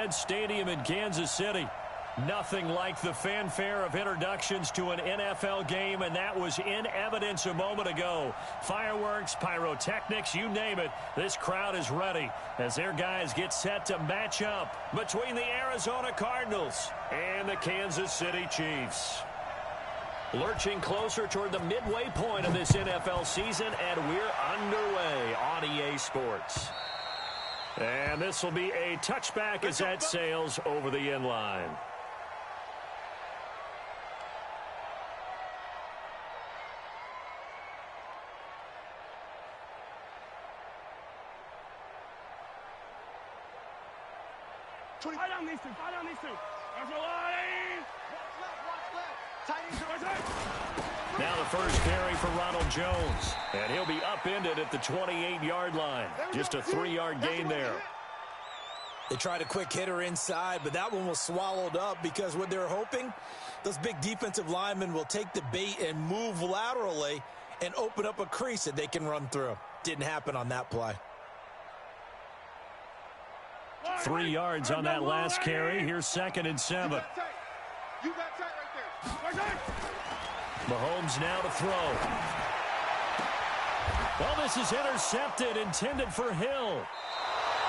Arrowhead Stadium in Kansas City. Nothing like the fanfare of introductions to an NFL game, and that was in evidence a moment ago. Fireworks, pyrotechnics, you name it. This crowd is ready as their guys get set to match up between the Arizona Cardinals and the Kansas City Chiefs. Lurching closer toward the midway point of this NFL season, and we're underway on EA Sports. And this will be a touchback as that sails over the end line. Fight on these two. Fight on these two. Now the first carry for Ronald Jones. And he'll be upended at the 28-yard line. Just a 3-yard gain there. They tried a quick hitter inside, but that one was swallowed up because what they're hoping, those big defensive linemen will take the bait and move laterally and open up a crease that they can run through. Didn't happen on that play. 3 yards on that last carry. Here's 2nd and 7. You got tight right there. Mahomes now to throw. Well, this is intercepted, intended for Hill.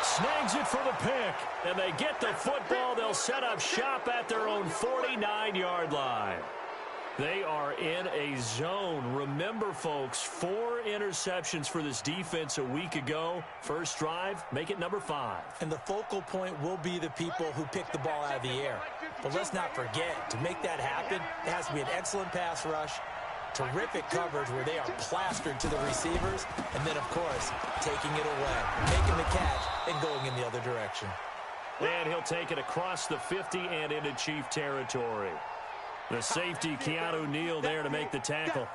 Snags it for the pick, and they get the football. They'll set up shop at their own 49-yard line. They are in a zone. Remember, folks, 4 interceptions for this defense a week ago. First drive, make it number 5. And the focal point will be the people who pick the ball out of the air. But let's not forget, to make that happen, it has to be an excellent pass rush, terrific coverage where they are plastered to the receivers, and then, of course, taking it away, making the catch, and going in the other direction. And he'll take it across the 50 and into Chief territory. The safety, Keanu Neal, there to make the tackle.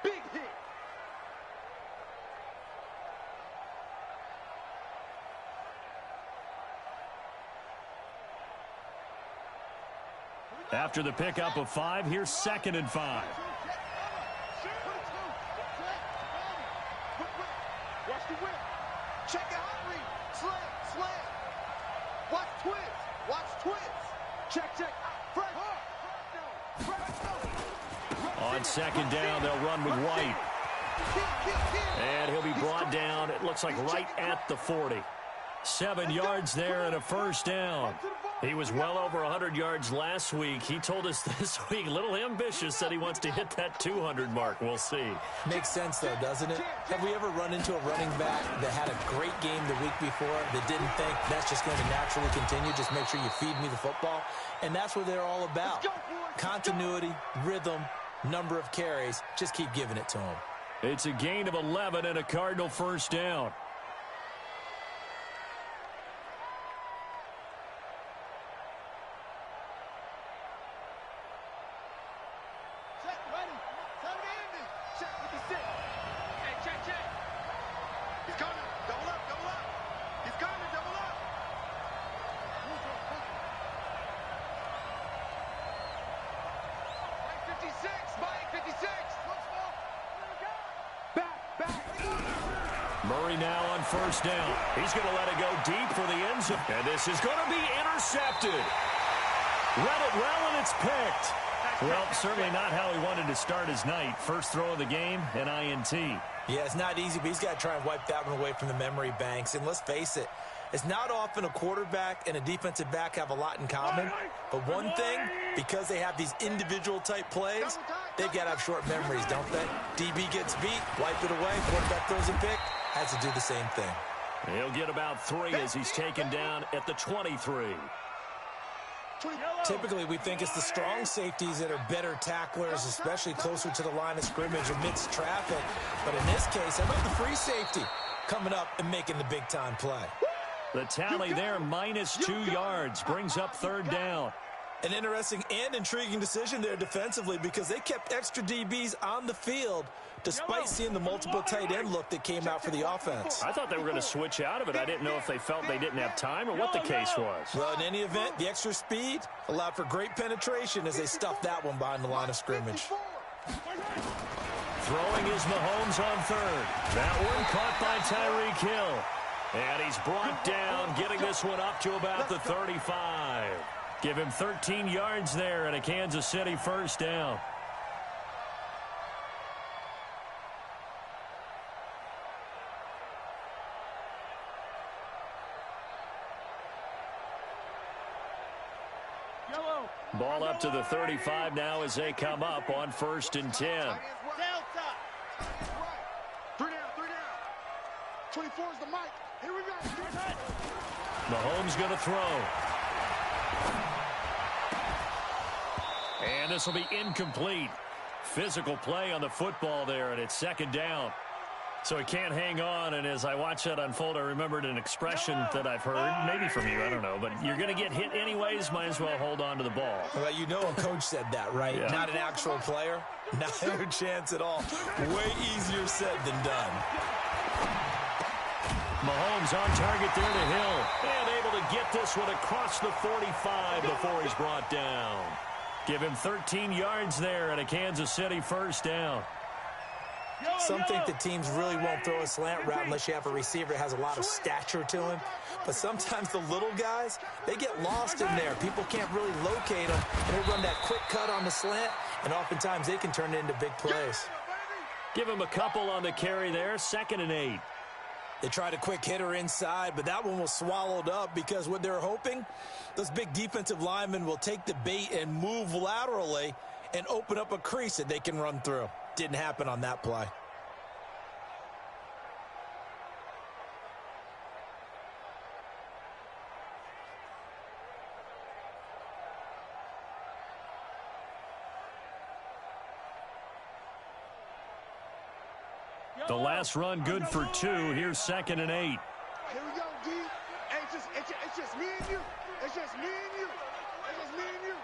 Big hit. After the pickup of 5, here's 2nd and 5. Watch the whip. Check it out, read. Slam. Watch twist. Watch twist. Check. On 2nd down, they'll run with White. And he'll be brought down, it looks like right at the 40. 7 yards there and a first down. He was well over 100 yards last week. He told us this week, a little ambitious, that he wants to hit that 200 mark. We'll see. Makes sense, though, doesn't it? Have we ever run into a running back that had a great game the week before that didn't think that's just going to naturally continue? Just make sure you feed me the football. And that's what they're all about. Continuity, rhythm, number of carries. Just keep giving it to them. It's a gain of 11 and a Cardinal first down. Murray now on first down. He's going to let it go deep for the end zone. And this is going to be intercepted. Read it well, and it's picked. Well, certainly not how he wanted to start his night. First throw of the game, an INT. Yeah, it's not easy, but he's got to try and wipe that one away from the memory banks. And let's face it, it's not often a quarterback and a defensive back have a lot in common. But one thing, because they have these individual type plays, they've got to have short memories, don't they? DB gets beat, wipe it away, quarterback throws a pick, has to do the same thing. He'll get about 3 as he's taken down at the 23. Typically, we think it's the strong safeties that are better tacklers, especially closer to the line of scrimmage amidst traffic. But in this case, how about the free safety coming up and making the big-time play? The tally there, minus 2 yards, brings up third down. An interesting and intriguing decision there defensively because they kept extra DBs on the field despite seeing the multiple tight end look that came out for the offense. I thought they were going to switch out of it. I didn't know if they felt they didn't have time or what the case was. Well, in any event, the extra speed allowed for great penetration as they stuffed that one behind the line of scrimmage. Throwing is Mahomes on third. That one caught by Tyreek Hill. And he's brought down, getting this one up to about the 35. Give him 13 yards there and a Kansas City first down. Ball up to the 35 now as they come up on 1st and 10. Delta. 3 down, 3 down. 24 is the mic. Here we go. Mahomes going to throw. And this will be incomplete. Physical play on the football there, and it's 2nd down. So he can't hang on, and as I watch that unfold, I remembered an expression that I've heard, maybe from you, I don't know, but you're going to get hit anyways, might as well hold on to the ball. Well, you know a coach said that, right? Yeah. Not an actual player. Not a chance at all. Way easier said than done. Mahomes on target there to Hill, and able to get this one across the 45 before he's brought down. Give him 13 yards there and a Kansas City first down. Some think the teams really won't throw a slant route unless you have a receiver that has a lot of stature to him. But sometimes the little guys, they get lost in there. People can't really locate them. And they run that quick cut on the slant, and oftentimes they can turn it into big plays. Give him a couple on the carry there, 2nd and 8. They tried a quick hitter inside, but that one was swallowed up because what they're hoping, those big defensive linemen will take the bait and move laterally and open up a crease that they can run through. Didn't happen on that play. The last run good for 2. Here's 2nd and 8. Here we go, D. Hey, it's just me and you. It's just me and you. It's just me and you.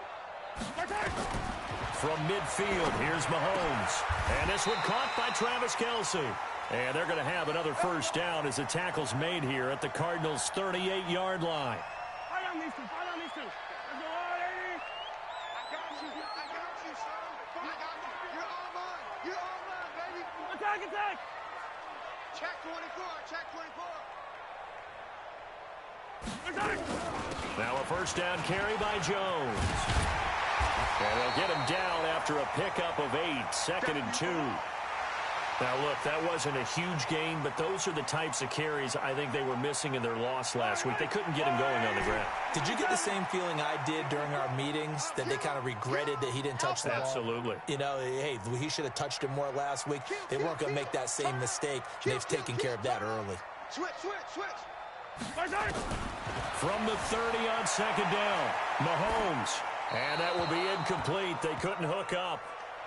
From midfield, here's Mahomes. And this one caught by Travis Kelce. And they're going to have another first down as the tackle's made here at the Cardinals' 38-yard line. Fight on these two. Fight on these two. Let's go, lady. I got you. I got you, son. I got you. You're all mine. You're all mine, baby. Attack, attack. Check 24. Check 24. Attack. Now a first down carry by Jones. And they'll get him down after a pickup of 8, 2nd and 2. Now, look, that wasn't a huge gain, but those are the types of carries I think they were missing in their loss last week. They couldn't get him going on the ground. Did you get the same feeling I did during our meetings, that they kind of regretted that he didn't touch the ball? Absolutely. You know, hey, he should have touched it more last week. They weren't going to make that same mistake, and they've taken care of that early. Switch. From the 30 on 2nd down, Mahomes. And that will be incomplete. They couldn't hook up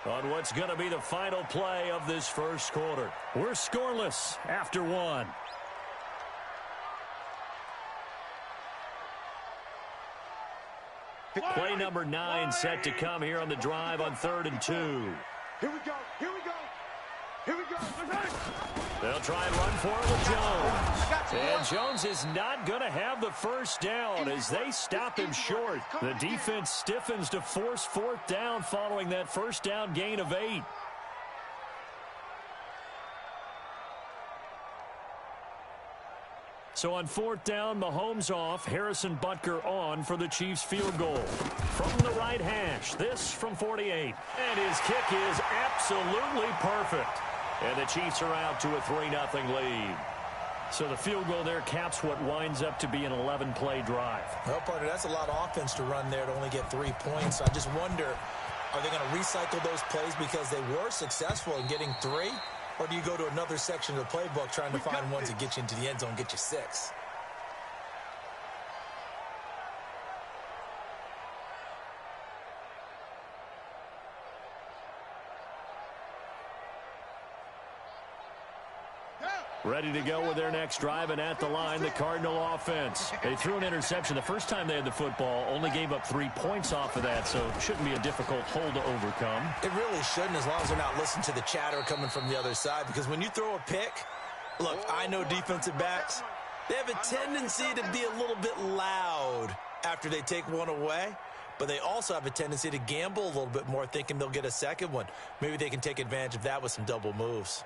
on what's going to be the final play of this first quarter. We're scoreless after 1. Play number 9 set to come here on the drive on 3rd and 2. Here we go. Here we go. Here we go. They'll try and run for it with Jones. And Jones is not going to have the first down as they stop him short. The defense stiffens to force 4th down following that first down gain of 8. So on 4th down, Mahomes off, Harrison Butker on for the Chiefs field goal. From the right hash, this from 48. And his kick is absolutely perfect. And the Chiefs are out to a 3-0 lead. So the field goal there caps what winds up to be an 11-play drive. Well, partner, that's a lot of offense to run there to only get 3 points. I just wonder, are they going to recycle those plays because they were successful in getting 3? Or do you go to another section of the playbook trying to find ones that get you into the end zone and get you 6? Ready to go with their next drive, and at the line, the Cardinal offense. They threw an interception the first time they had the football, only gave up 3 points off of that, so it shouldn't be a difficult hole to overcome. It really shouldn't, as long as they're not listening to the chatter coming from the other side, because when you throw a pick, look, I know defensive backs, they have a tendency to be a little bit loud after they take one away, but they also have a tendency to gamble a little bit more, thinking they'll get a second one. Maybe they can take advantage of that with some double moves.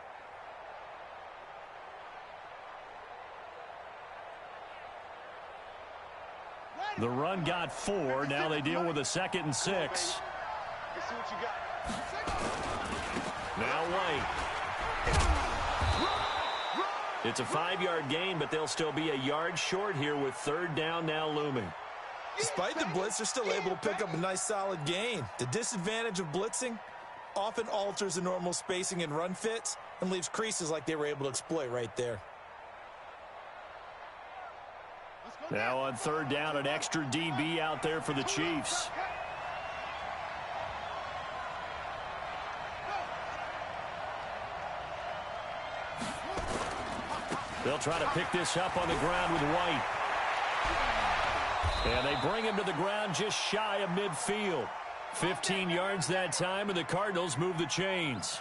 The run got 4. Now they deal with a 2nd and 6. Let's see what you got. Now White. It's a 5-yard gain, but they'll still be a yard short here with 3rd down now looming. Despite the blitz, they're still able to pick up a nice solid gain. The disadvantage of blitzing often alters the normal spacing and run fits and leaves creases like they were able to exploit right there. Now on 3rd down, an extra DB out there for the Chiefs. They'll try to pick this up on the ground with White. And they bring him to the ground just shy of midfield. 15 yards that time, and the Cardinals move the chains.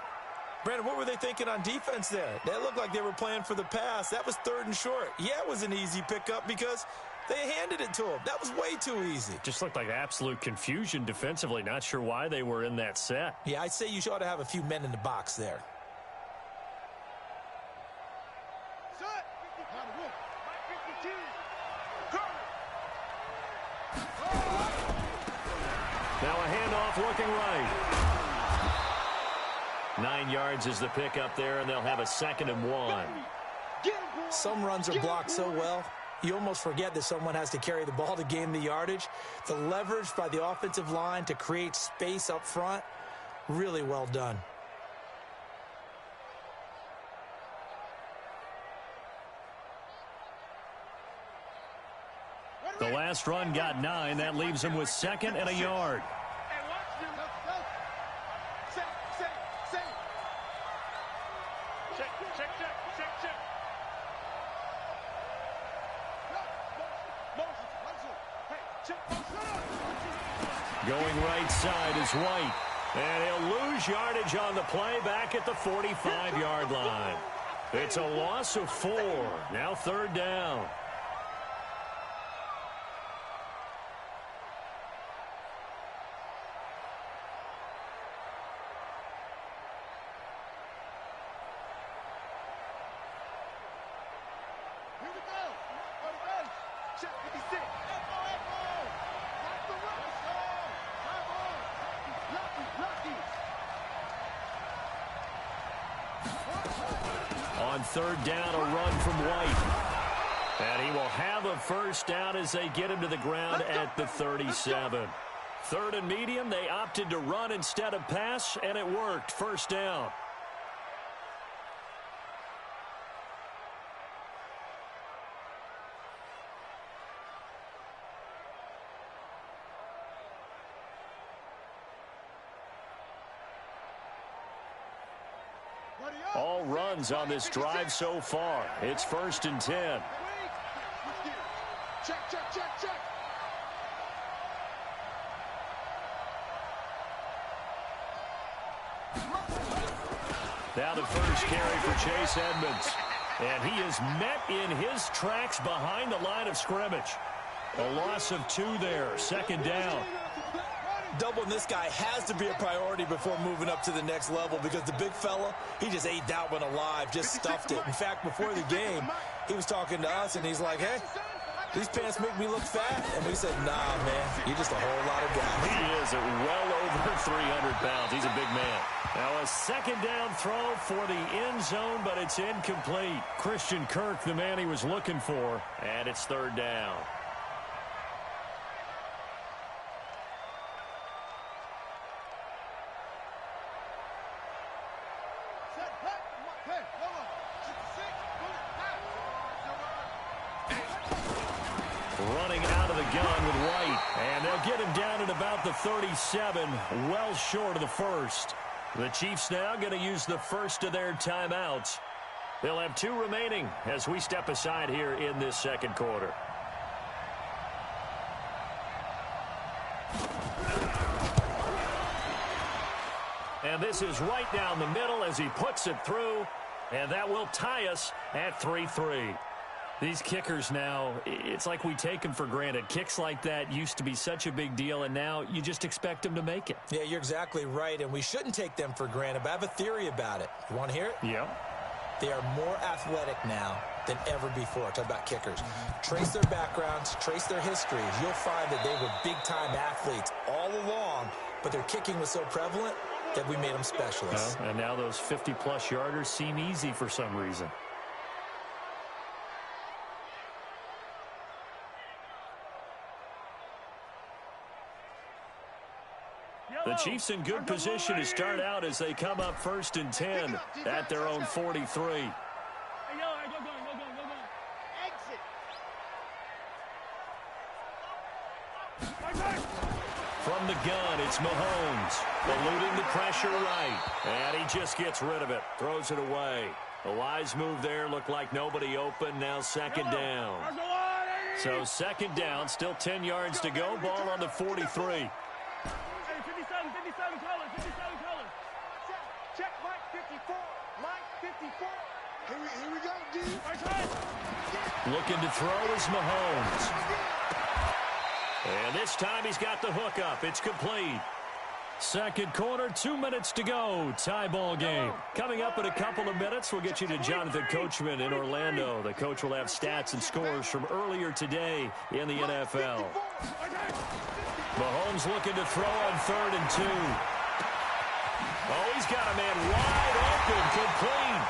Brandon, what were they thinking on defense there? That looked like they were playing for the pass. That was 3rd and short. Yeah, it was an easy pickup because they handed it to him. That was way too easy. Just looked like absolute confusion defensively. Not sure why they were in that set. Yeah, I'd say you ought to have a few men in the box there. Now a handoff looking right. 9 yards is the pickup there, and they'll have a 2nd and 1. Some runs are blocked so well, you almost forget that someone has to carry the ball to gain the yardage. The leverage by the offensive line to create space up front, really well done. The last run got 9. That leaves him with 2nd and a yard. Going right side is White. And he'll lose yardage on the play back at the 45-yard line. It's a loss of 4. Now 3rd down. On 3rd down, a run from White. And he will have a 1st down as they get him to the ground at the 37. 3rd and medium, they opted to run instead of pass, and it worked. 1st down. All runs on this drive so far. It's 1st and 10. Check, check, check, check. Now the first carry for Chase Edmonds. And he is met in his tracks behind the line of scrimmage. A loss of 2 there. 2nd down. Doubling this guy has to be a priority before moving up to the next level because the big fella, he just ate that one alive, just stuffed it. In fact, before the game, he was talking to us, and he's like, hey, these pants make me look fat. And we said, nah, man, you're just a whole lot of guys. He is at well over 300 pounds. He's a big man. Now a 2nd down throw for the end zone, but it's incomplete. Christian Kirk, the man he was looking for, and it's 3rd down. Running out of the gun with White. And they'll get him down at about the 37, well short of the 1st. The Chiefs now going to use the first of their timeouts. They'll have 2 remaining as we step aside here in this 2nd quarter. And this is right down the middle as he puts it through. And that will tie us at 3-3. These kickers now, it's like we take them for granted. Kicks like that used to be such a big deal, and now you just expect them to make it. Yeah, you're exactly right, and we shouldn't take them for granted, but I have a theory about it. You want to hear it? Yeah. They are more athletic now than ever before. Talk about kickers. Trace their backgrounds, trace their histories. You'll find that they were big-time athletes all along, but their kicking was so prevalent that we made them specialists. Well, and now those 50-plus yarders seem easy for some reason. The Chiefs in good position to start out as they come up 1st and 10 at their own 43. From the gun, it's Mahomes, eluding the pressure right, and he just gets rid of it, throws it away. A wise move there, looked like nobody open, now 2nd down. So 2nd down, still 10 yards to go, ball on the 43. 57 colors, 57 colors. Check Mike 54, Mike 54. Here we go, D. Looking to throw is Mahomes. And this time he's got the hook up. It's complete. 2nd quarter, 2 minutes to go. Tie ball game. Coming up in a couple of minutes, we'll get you to Jonathan Coachman in Orlando. The coach will have stats and scores from earlier today in the NFL. Mahomes looking to throw on 3rd and 2. Oh, he's got a man wide open, complete.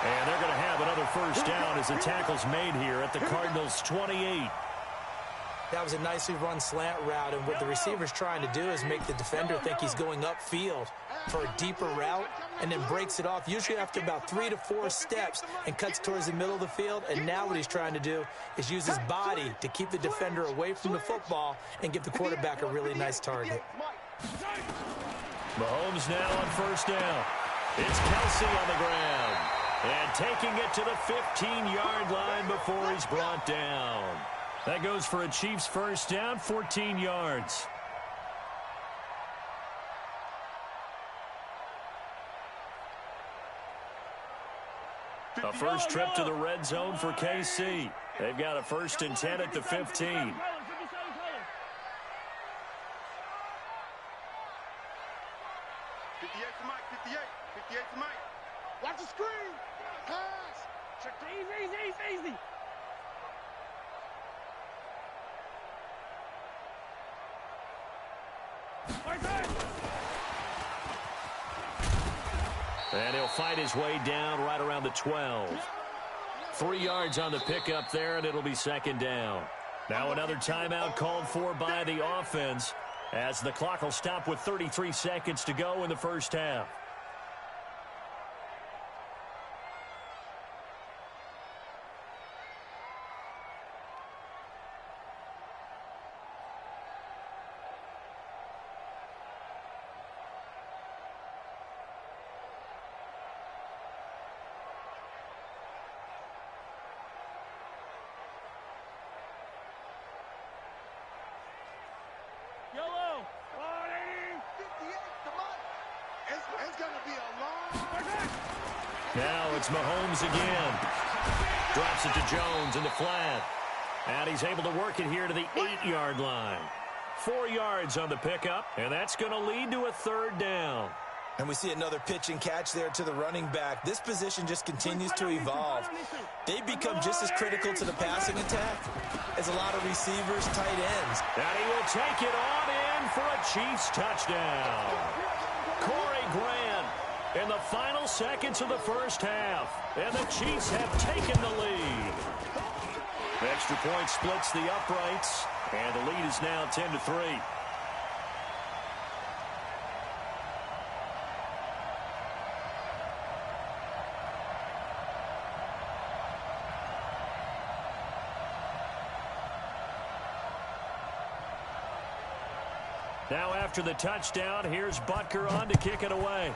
And they're going to have another 1st down as the tackle's made here at the Cardinals' 28. That was a nicely run slant route, and what the receiver's trying to do is make the defender think he's going upfield for a deeper route and then breaks it off, usually after about 3 to 4 steps, and cuts towards the middle of the field. And now what he's trying to do is use his body to keep the defender away from the football and give the quarterback a really nice target. Mahomes now on 1st down. It's Kelsey on the ground. And taking it to the 15-yard line before he's brought down. That goes for a Chiefs 1st down, 14 yards. A first trip to the red zone for KC. They've got a 1st and 10 at the 15. 58 to Mike, 58 to Mike. Watch the screen. Pass. Check the easy. And he'll fight his way down right around the 12. 3 yards on the pickup there, and it'll be 2nd down. Now another timeout called for by the offense as the clock will stop with 33 seconds to go in the 1st half. Yellow. 58 to Mike. It's going to be a long. Now it's Mahomes again. Drops it to Jones in the flat. And he's able to work it here to the 8-yard line. 4 yards on the pickup, and that's going to lead to a 3rd down. And we see another pitch and catch there to the running back. This position just continues to evolve. They've become just as critical to the passing attack as a lot of receivers, tight ends. And he will take it on in for a Chiefs touchdown. Corey Grant in the final seconds of the 1st half. And the Chiefs have taken the lead. Extra point splits the uprights. And the lead is now 10-3. Now after the touchdown, here's Butker on to kick it away.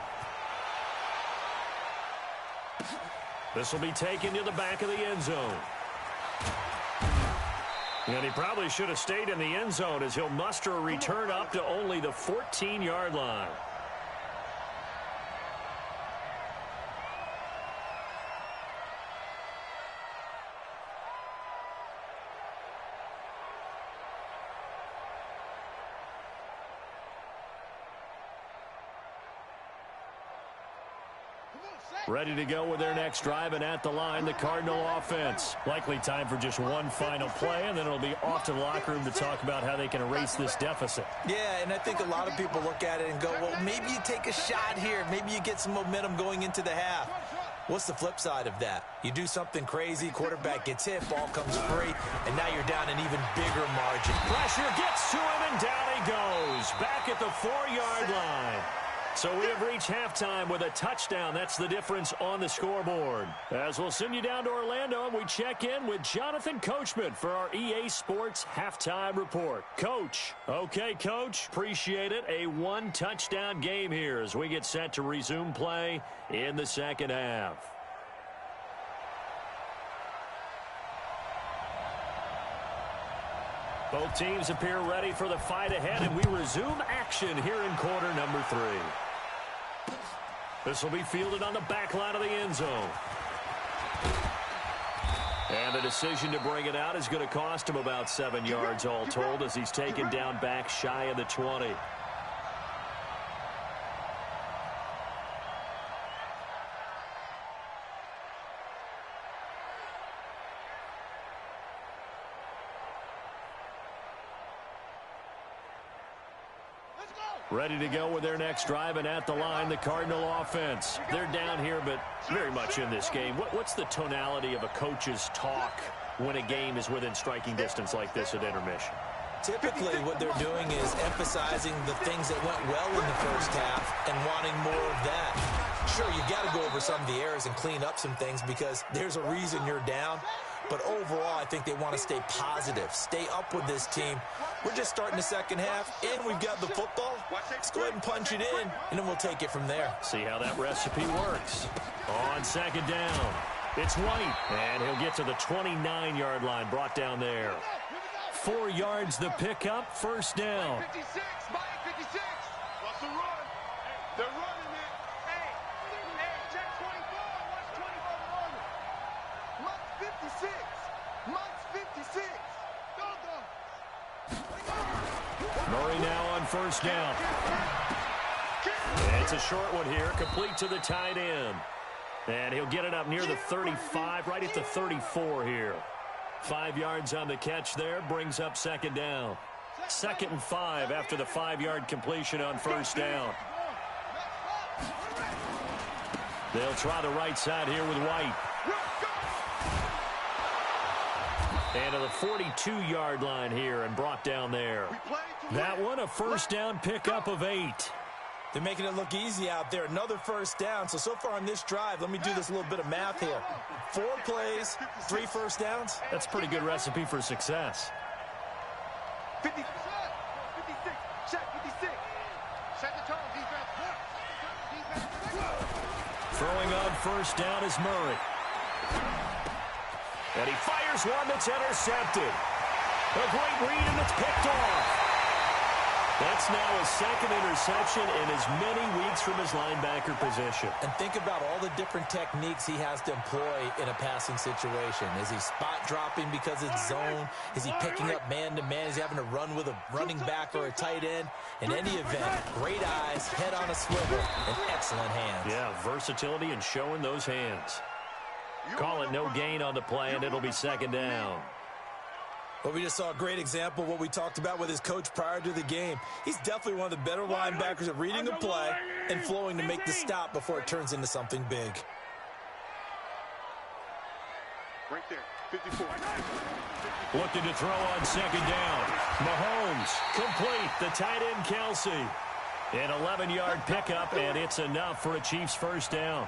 This will be taken to the back of the end zone. And he probably should have stayed in the end zone as he'll muster a return up to only the 14-yard line. Ready to go with their next drive, and at the line, the Cardinal offense. Likely time for just one final play, and then it'll be off to the locker room to talk about how they can erase this deficit. Yeah, and I think a lot of people look at it and go, well, maybe you take a shot here. Maybe you get some momentum going into the half. What's the flip side of that? You do something crazy, quarterback gets hit, ball comes free, and now you're down an even bigger margin. Pressure gets to him, and down he goes. Back at the 4-yard line. So we have reached halftime with a touchdown. That's the difference on the scoreboard. As we'll send you down to Orlando, and we check in with Jonathan Coachman for our EA Sports Halftime Report. Coach. Okay, Coach. Appreciate it. A one-touchdown game here as we get set to resume play in the second half. Both teams appear ready for the fight ahead, and we resume action here in quarter number 3. This will be fielded on the back line of the end zone. And the decision to bring it out is going to cost him about 7 yards all told as he's taken down back shy of the 20. Ready to go with their next drive, and at the line, the Cardinal offense. They're down here, but very much in this game. What's the tonality of a coach's talk when a game is within striking distance like this at intermission? Typically, what they're doing is emphasizing the things that went well in the first half and wanting more of that. Sure, you got to go over some of the errors and clean up some things because there's a reason you're down. But overall, I think they want to stay positive, stay up with this team. We're just starting the second half, and we've got the football. Let's go ahead and punch it in, and then we'll take it from there. See how that recipe works. On second down, it's White, and he'll get to the 29-yard line, brought down there. 4 yards the pickup, first down. 56, Mike 56. What's the run? They're running it. Hey, check 24. Watch 24 run. Mike's 56. Mike's 56. Murray now on first down. It's a short one here, complete to the tight end. And he'll get it up near the 35, right at the 34 here. 5 yards on the catch there, brings up second down. 2nd and 5 after the 5-yard completion on first down. They'll try the right side here with White. And to the 42-yard line here and brought down there. That one a first down pickup of 8. They're making it look easy out there. Another first down. So far on this drive, let me do this little bit of math here. 4 plays, 3 first downs. That's a pretty good recipe for success. 56. Check 56. Set the tone, defense. Throwing on first down is Murray. And he fires one that's intercepted. A great read, and it's picked off. That's now his 2nd interception in as many weeks from his linebacker position. And think about all the different techniques he has to employ in a passing situation. Is he spot dropping because it's zone? Is he picking up man-to-man? Is he having to run with a running back or a tight end? In any event, great eyes, head on a swivel, and excellent hands. Yeah, versatility and showing those hands. Call it no gain on the play, and it'll be second down. Well, we just saw a great example of what we talked about with his coach prior to the game. He's definitely one of the better linebackers at reading a play and flowing to make the stop before it turns into something big. Right there, 54. Looking to throw on second down. Mahomes, complete. The tight end, Kelsey. An 11-yard pickup, and it's enough for a Chiefs first down.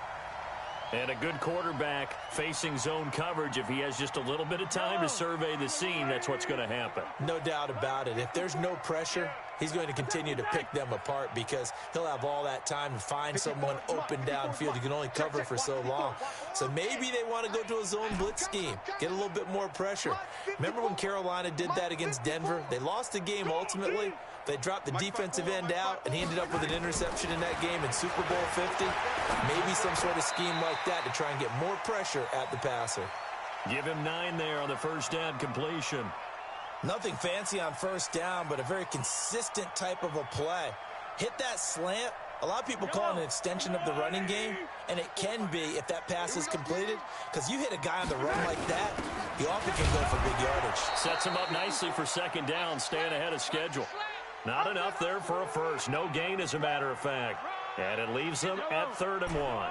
And a good quarterback facing zone coverage. If he has just a little bit of time to survey the scene, that's what's going to happen. No doubt about it. If there's no pressure, he's going to continue to pick them apart because he'll have all that time to find someone open downfield. You can only cover for so long. So maybe they want to go to a zone blitz scheme, get a little bit more pressure. Remember when Carolina did that against Denver? They lost the game ultimately. They dropped the defensive end out, and he ended up with an interception in that game in Super Bowl 50. Maybe some sort of scheme like that to try and get more pressure at the passer. Give him 9 there on the first down completion. Nothing fancy on first down, but a very consistent type of a play. Hit that slant, A lot of people call it an extension of the running game, and it can be if that pass is completed, because you hit a guy on the run like that, he often can go for big yardage. Sets him up nicely for second down, staying ahead of schedule. Not enough there for a first. No gain, as a matter of fact. And it leaves them at 3rd and 1.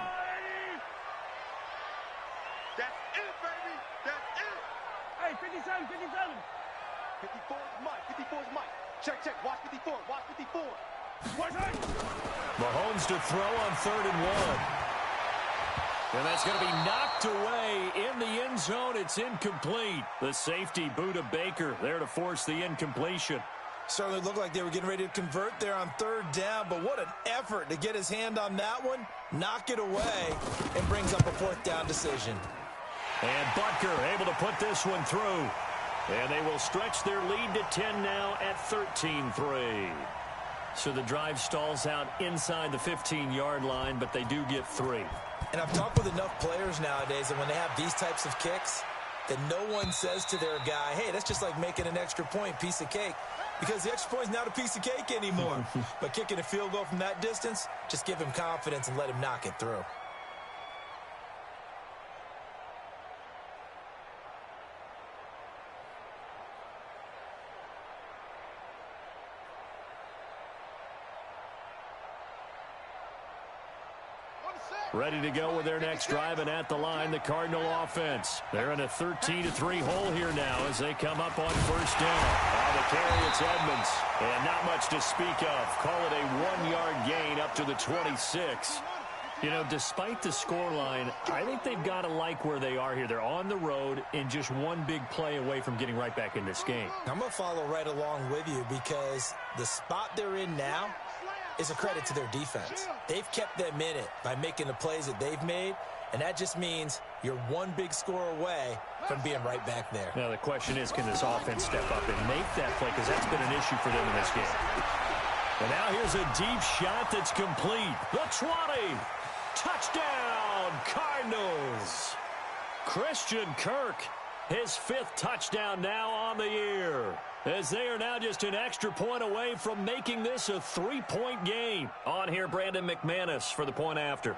That's it, baby. That's it. Hey, 57, 57. 54 is Mike. 54 is Mike. Check, check. Watch 54. Watch 54. Mahomes to throw on 3rd and 1. And that's going to be knocked away in the end zone. It's incomplete. The safety, Buda Baker, there to force the incompletion. Certainly looked like they were getting ready to convert there on 3rd down, but what an effort to get his hand on that one, knock it away, and brings up a 4th down decision. And Butker able to put this one through. And they will stretch their lead to 10 now at 13-3. So the drive stalls out inside the 15-yard line, but they do get 3. And I've talked with enough players nowadays that when they have these types of kicks, that no one says to their guy, hey, that's just like making an extra point, piece of cake. Because the extra point is not a piece of cake anymore. But kicking a field goal from that distance, just give him confidence and let him knock it through. Ready to go with their next drive, and at the line, the Cardinal offense. They're in a 13-3 hole here now as they come up on 1st down. On the carry, it's Edmonds. And not much to speak of. Call it a 1-yard gain up to the 26. You know, despite the scoreline, I think they've got to like where they are here. They're on the road and just one big play away from getting right back in this game. I'm going to follow right along with you because the spot they're in now is a credit to their defense. They've kept them in it by making the plays that they've made, and that just means you're one big score away from being right back there. Now the question is, can this offense step up and make that play, because that's been an issue for them in this game. And now here's a deep shot that's complete. The 20. Touchdown, Cardinals. Christian Kirk, his 5th touchdown now on the year, as they are now just an extra point away from making this a 3-point game. On here, Brandon McManus for the point after.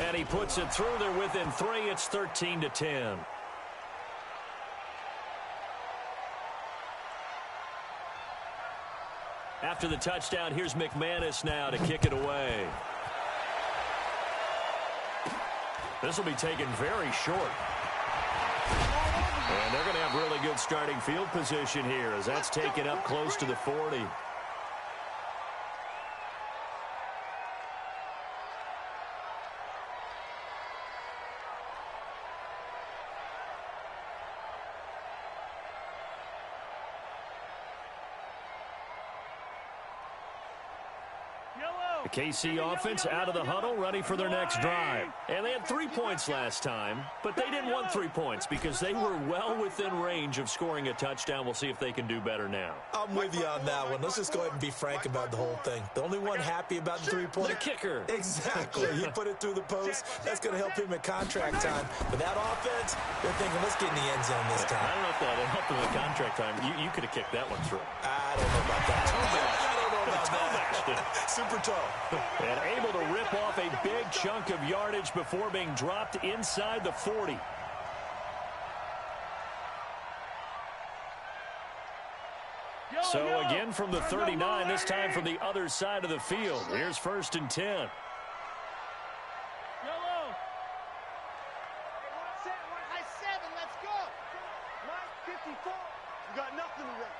And he puts it through. They're within 3. It's 13-10. After the touchdown, here's McManus now to kick it away. This will be taken very short. And they're going to have really good starting field position here as that's taken up close to the 40. The KC offense out of the huddle, ready for their next drive. And they had 3 points last time, but they didn't want 3 points because they were well within range of scoring a touchdown. We'll see if they can do better now. I'm with you on that one. Let's just go ahead and be frank about the whole thing. The only one happy about the 3-point. The kicker. Exactly. He put it through the post. That's going to help him at contract time. But that offense, they're thinking, let's get in the end zone this time. I don't know if that helped him at contract time. You could have kicked that one through. I don't know about that. I don't know about that. Super tall. And able to rip off a big chunk of yardage before being dropped inside the 40. So again from the 39, this time from the other side of the field. Here's 1st and 10. Yellow. High 7, let's go. Mike, 54. You got nothing already.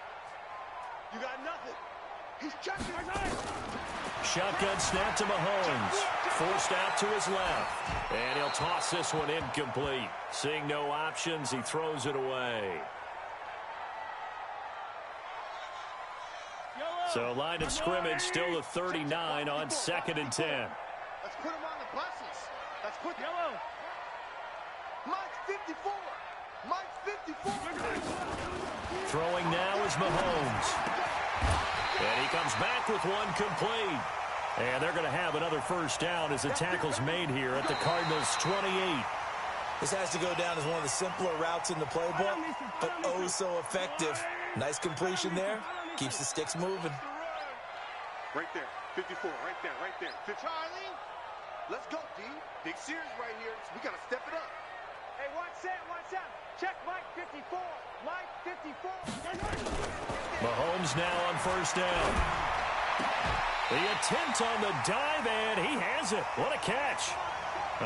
You got nothing. He's checking. Shotgun snap to Mahomes. Forced out to his left. And he'll toss this one incomplete. Seeing no options, he throws it away. So line of scrimmage still the 39 on 2nd and 10. Let's put him on the buses. Let's put yellow. Mike's 54. Mike's 54. Throwing now is Mahomes. And he comes back with one complete. And they're going to have another 1st down as the tackle's made here at the Cardinals' 28. This has to go down as one of the simpler routes in the playbook, but oh so effective. Nice completion there. Keeps the sticks moving. Right there. 54. Right there. Right there. Charlie. Let's go, D. Big series right here. We got to step it up. Hey, watch that. Watch out. Check Mike 54. Mike 54. Mahomes now on first down. The attempt on the dive, and he has it. What a catch.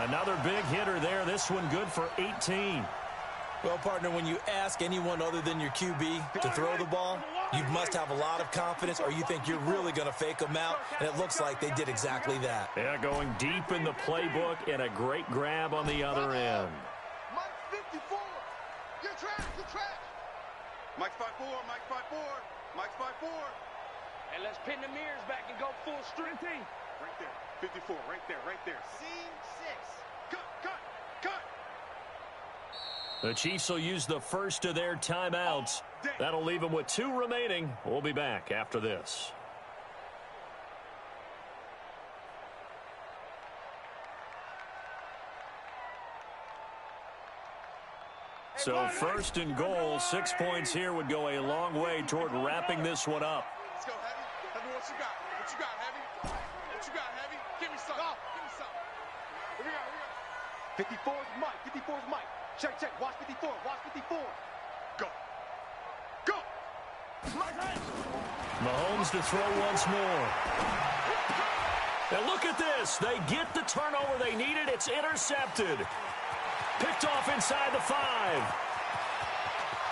Another big hitter there. This one good for 18. Well, partner, when you ask anyone other than your QB to throw the ball, you must have a lot of confidence, or you think you're really going to fake them out, and it looks like they did exactly that. Yeah, going deep in the playbook and a great grab on the other end. Mike 54. You're trash. You're trash. Mike's 5'4". Mike's 5'4". Mike's 5'4". And let's pin the mirrors back and go full strength. Right there. 54. Right there. Right there. Scene 6. Cut. The Chiefs will use the first of their timeouts. That'll leave them with 2 remaining. We'll be back after this. So first and goal, 6 points here would go a long way toward wrapping this one up. Let's go, Heavy. Heavy, what you got? What you got, Heavy? What you got, Heavy? Give me some. Give me some. Here we go. 54's Mike. 54's Mike. Check. Watch 54. Watch 54. Go. Mahomes to throw once more. And look at this. They get the turnover they needed. It's intercepted. Picked off inside the 5.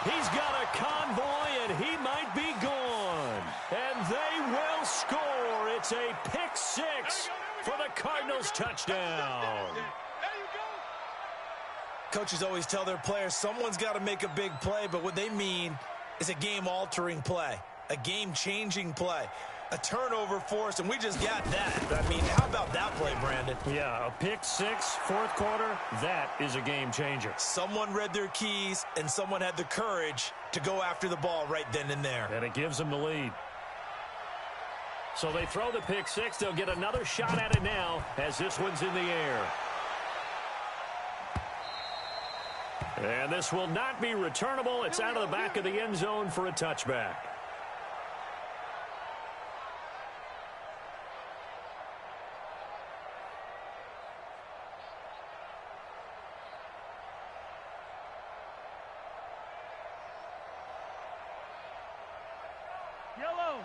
He's got a convoy, and he might be gone. And they will score. It's a pick 6 for the Cardinals touchdown. Coaches always tell their players someone's got to make a big play, but what they mean is a game-altering play, a game-changing play, a turnover force, and we just got that. I mean, how about that play, Brandon? Yeah, a pick 6, fourth quarter, that is a game-changer. Someone read their keys, and someone had the courage to go after the ball right then and there. And it gives them the lead. So they throw the pick 6. They'll get another shot at it now as this one's in the air. And this will not be returnable. It's out of the back of the end zone for a touchback.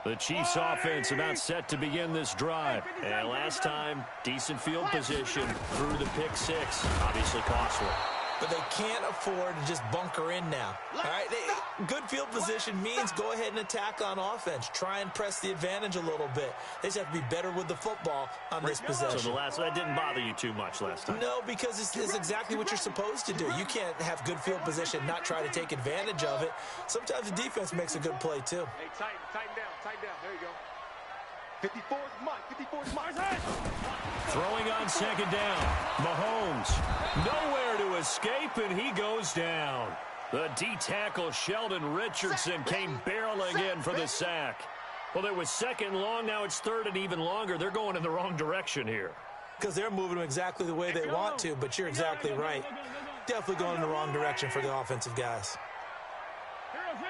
The Chiefs offense about set to begin this drive. And last time, decent field position through the pick 6. Obviously costly. But they can't afford to just bunker in now. All right, good field position means go ahead and attack on offense. Try and press the advantage a little bit. They just have to be better with the football on this possession. So that didn't bother you too much last time? No, because it's exactly what you're supposed to do. You can't have good field position, not try to take advantage of it. Sometimes the defense makes a good play, too. Hey, tighten down. There you go. 54's Mike. 54's Mike. Throwing on second down. Mahomes nowhere to escape, and he goes down. The D-tackle Sheldon Richardson came barreling in for the sack. Well, it was second long. Now it's third and even longer. They're going in the wrong direction here. Because they're moving them exactly the way they want to, but you're exactly right. Definitely going in the wrong direction for the offensive guys. Here, 15.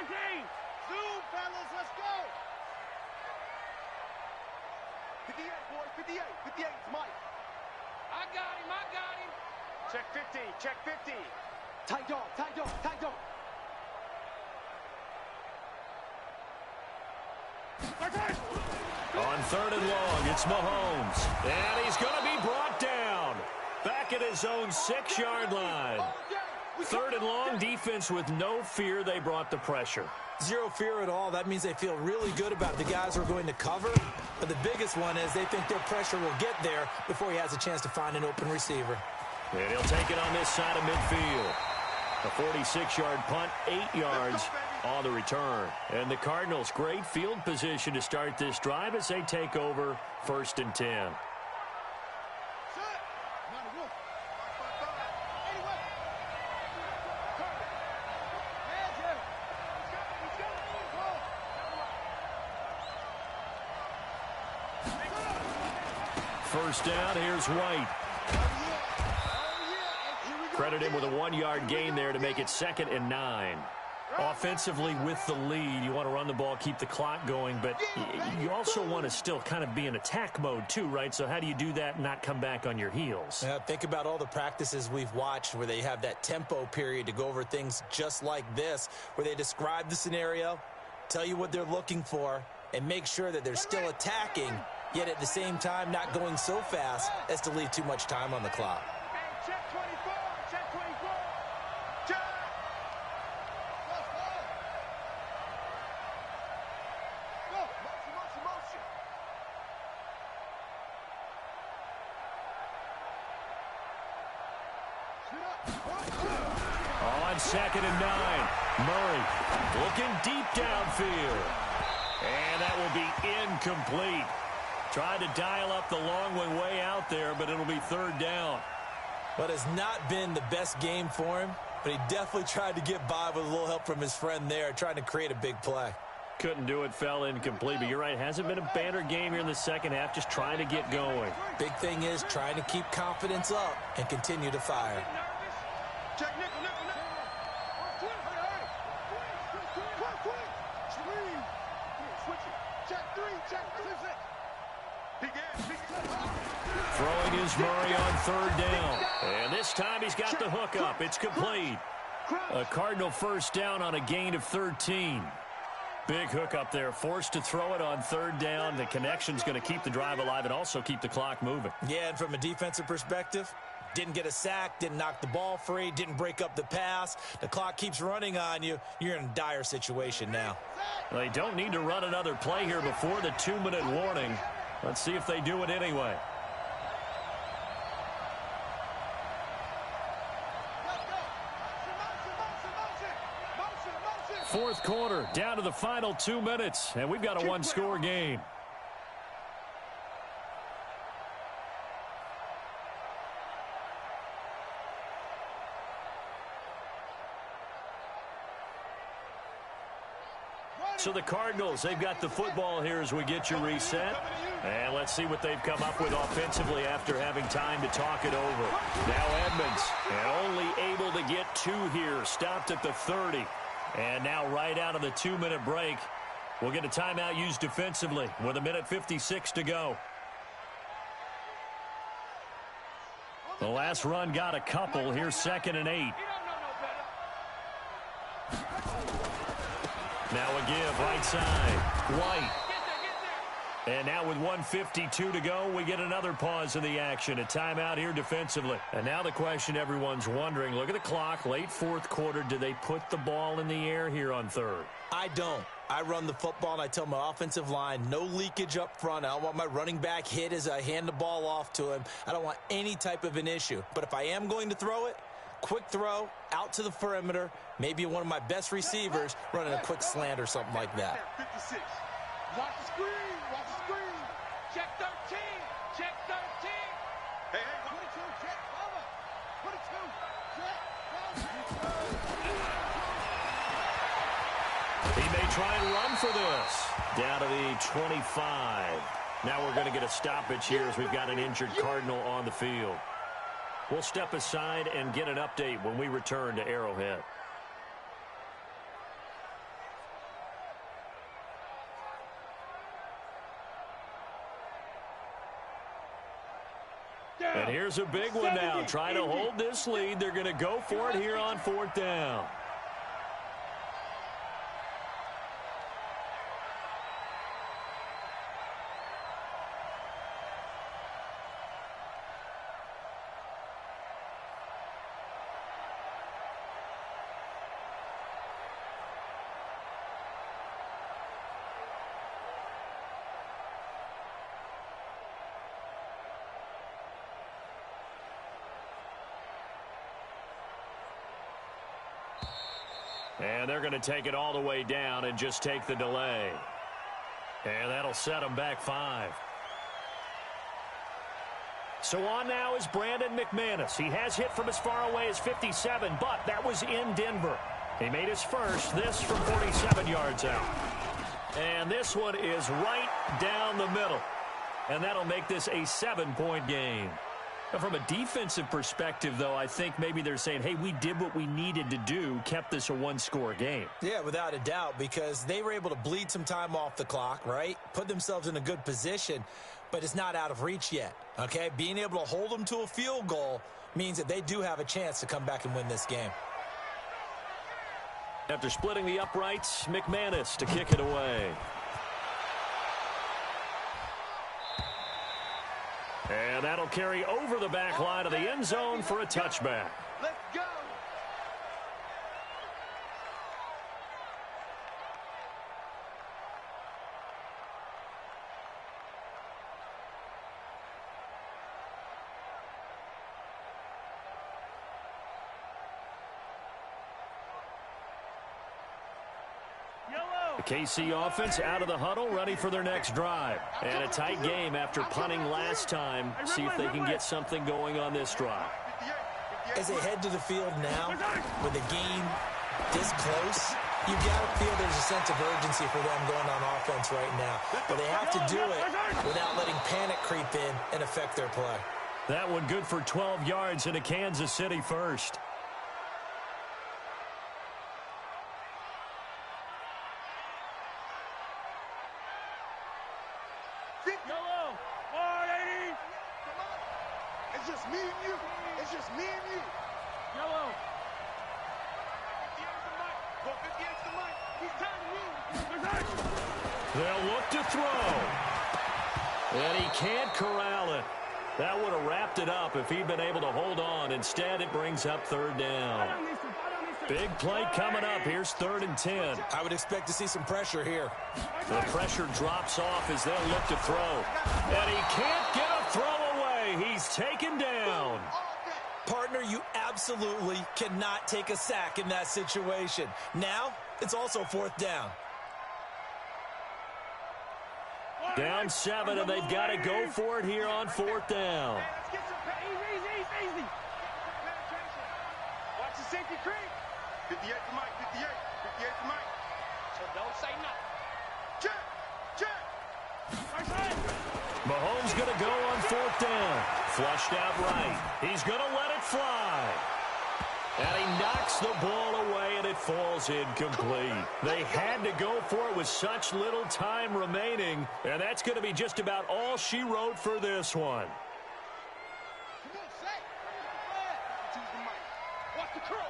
Zoom, fellas, let's go. 58, boys, 58. 58, it's Mike. I got him. Check 50. Check 50. Tight dog. On third and long, it's Mahomes. And he's going to be brought down. Back at his own 6-yard line. Third and long, defense with no fear. They brought the pressure. Zero fear at all. That means they feel really good about the guys who are going to cover. But the biggest one is they think their pressure will get there before he has a chance to find an open receiver. And he'll take it on this side of midfield. A 46-yard punt, 8 yards on the return. And the Cardinals, great field position to start this drive as they take over first and 10. First down, here's White. Credit him with a 1-yard gain there to make it 2nd and 9. Offensively with the lead, you want to run the ball, keep the clock going, but you also want to still kind of be in attack mode too, right? So how do you do that and not come back on your heels? Think about all the practices we've watched where they have that tempo period to go over things just like this, where they describe the scenario, tell you what they're looking for, and make sure that they're still attacking, yet at the same time not going so fast as to leave too much time on the clock. Check 24, check 24. Check. Go, motion. On 2nd and 9, Murray looking deep downfield. And that will be incomplete. Tried to dial up the long one way out there, but it'll be 3rd down. But it's not been the best game for him, but he definitely tried to get by with a little help from his friend there, trying to create a big play. Couldn't do it, fell incomplete, but you're right, hasn't been a banner game here in the second half, just trying to get going. Big thing is trying to keep confidence up and continue to fire. Check nickel. Check 3, check 3. Throwing is Murray on 3rd down. And this time he's got the hook up. It's complete. A Cardinal 1st down on a gain of 13. Big hook up there. Forced to throw it on 3rd down. The connection's going to keep the drive alive and also keep the clock moving. Yeah, and from a defensive perspective, didn't get a sack, didn't knock the ball free, didn't break up the pass. The clock keeps running on you. You're in a dire situation now. Well, they don't need to run another play here before the 2-minute warning. Let's see if they do it anyway. Fourth quarter, down to the final 2 minutes, and we've got a one-score game. So the Cardinals, they've got the football here as we get you reset. And let's see what they've come up with offensively after having time to talk it over. Now Edmonds, and only able to get 2 here, stopped at the 30. And now right out of the 2-minute break, we'll get a timeout used defensively with 1:56 to go. The last run got a couple. Here's 2nd and 8. Now a give, right side. White. And now with 1:52 to go, we get another pause in the action. A timeout here defensively. And now the question everyone's wondering, look at the clock, late 4th quarter. Do they put the ball in the air here on 3rd? I don't. I run the football, and I tell my offensive line, no leakage up front. I don't want my running back hit as I hand the ball off to him. I don't want any type of an issue. But if I am going to throw it, quick throw, out to the perimeter, maybe one of my best receivers running a quick slant or something like that. 56. Watch the screen. Check 13. Check 13. Hey, 22. Check. 22. Check. He may try and run for this. Down to the 25. Now we're going to get a stoppage here as we've got an injured Cardinal on the field. We'll step aside and get an update when we return to Arrowhead. And here's a big one now. Trying to hold this lead. They're going to go for it here on 4th down. And they're going to take it all the way down and just take the delay. And that'll set them back 5. So on now is Brandon McManus. He has hit from as far away as 57, but that was in Denver. He made his first, this from 47 yards out. And this one is right down the middle. And that'll make this a 7-point game. From a defensive perspective, though, I think maybe they're saying, hey, we did what we needed to do, kept this a one-score game. Yeah, without a doubt, because they were able to bleed some time off the clock, right? Put themselves in a good position, but it's not out of reach yet, okay? Being able to hold them to a field goal means that they do have a chance to come back and win this game. After splitting the uprights, McManus to kick it away. And that'll carry over the back line of the end zone for a touchback. Let's go. The KC offense out of the huddle, ready for their next drive. And a tight game after punting last time. See if they can get something going on this drive. As they head to the field now, with the game this close, you got to feel there's a sense of urgency for them going on offense right now. But they have to do it without letting panic creep in and affect their play. That one good for 12 yards into Kansas City first. It's just me and you. It's just me and you. Yellow. 58's the mic. He's timing me. They'll look to throw. And he can't corral it. That would have wrapped it up if he'd been able to hold on. Instead, it brings up third down. Big play coming up. Here's 3rd and 10. I would expect to see some pressure here. The pressure drops off as they'll look to throw. And he can't get a throw away. He's taken down. Partner, you absolutely cannot take a sack in that situation. Now, it's also 4th down. Down 7, and they've got to go for it here on 4th down. Easy. Watch the safety creep. 58 to Mike, 58 to Mike. So don't say nothing. Check. Mahomes going to go on 4th down. Flushed out right. He's going to let it fly. And he knocks the ball away, and it falls incomplete. They had to go for it with such little time remaining, and that's going to be just about all she wrote for this one. Come on, Zach. Choose the mic. Watch the curl.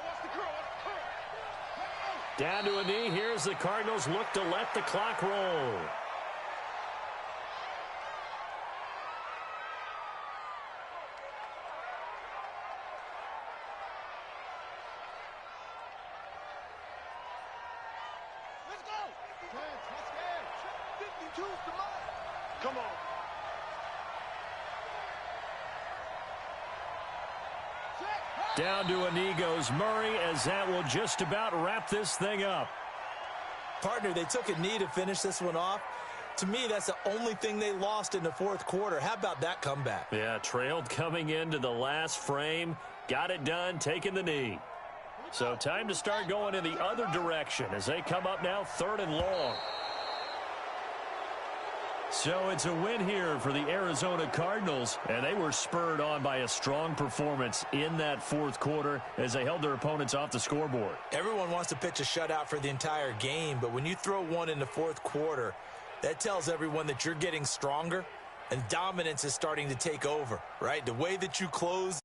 Down to a knee. Here's the Cardinals look to let the clock roll. Let's go. 52's the mic. Come on. Down to a knee goes Murray, as that will just about wrap this thing up. Partner, they took a knee to finish this one off. To me, that's the only thing they lost in the 4th quarter. How about that comeback? Yeah, trailed coming into the last frame. Got it done, taking the knee. So time to start going in the other direction as they come up now 3rd and long. So it's a win here for the Arizona Cardinals, and they were spurred on by a strong performance in that 4th quarter as they held their opponents off the scoreboard. Everyone wants to pitch a shutout for the entire game, but when you throw one in the 4th quarter, that tells everyone that you're getting stronger and dominance is starting to take over, right? The way that you close